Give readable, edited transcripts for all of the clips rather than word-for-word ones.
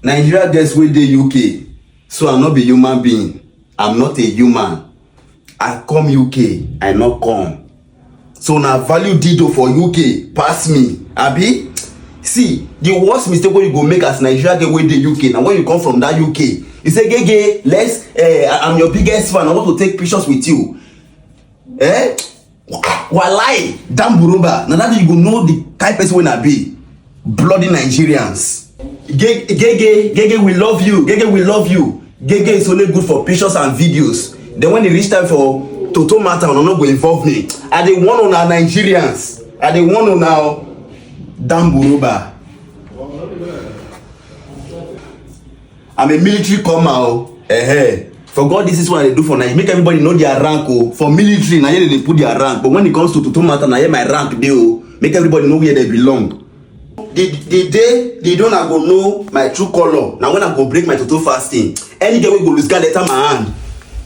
Nigeria girls wey dey UK, so I no be human being. I'm not a human. I come UK, I no come. So na value dido for UK pass me, abi? See, the worst mistake wey you go make as Nigeria girl wey dey UK na when you come from that UK. You say, Geh Geh, I'm your biggest fan, I want to take pictures with you. Walai, damn buruba. Na that you go know the type person wey I be. Bloody Nigerians. Geh Geh, we love you. Geh Geh, we love you. Geh Geh is only good for pictures and videos. Then when it reach time for Toto matter, una no go involve me. I dey warn una Nigerians. I dey warn una damn buruba. I'm a military comer. For God, this is what I do for Nigeria. Make everybody know their rank. For military, na here they put their rank. But when it comes to Toto matter, na here my rank dey. Make everybody know where they belong. The day they don't go know my true color. Now when I go break my Toto fasting, any girl will go lose God enter my hand.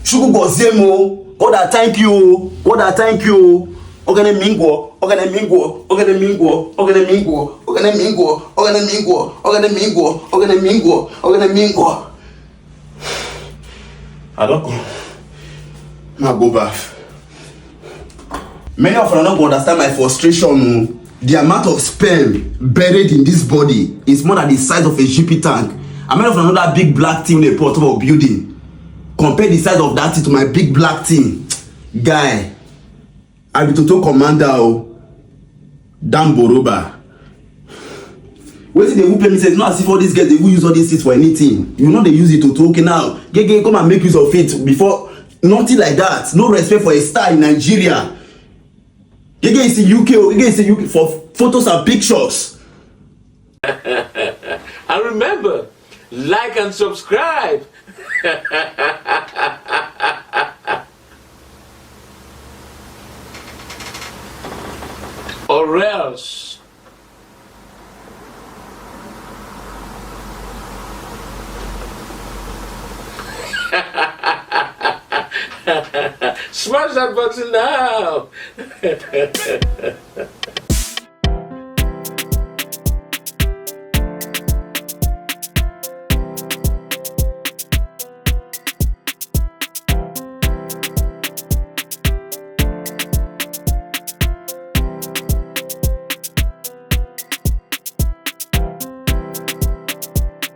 Shuku go zemo. God I thank you. God I thank you. Ogene mingwo, ogene mingwo, ogene mingwo, ogene mingwo, ogene mingwo, ogene mingwo, ogene mingwo, ogene mingwo, ogene mingwo. I don't go. Now go back. Many of you don't understand my frustration. The amount of sperm buried in this body is more than the size of a GP tank. And many of you know that big black thing they put on top of building. Compare the size of that thing to my big black thing. Guy, I be Toto commander. Damn Boroba. Wait till they will play me say, not as if all these guys they will use all these things for anything. You know they use it to okay now. Geh Geh, come and make use of it before. Nothing like that. No respect for a star in Nigeria. Geh Geh is in UK. Geh Geh is in UK for photos and pictures. And remember, like and subscribe. Or else. Smash that button now.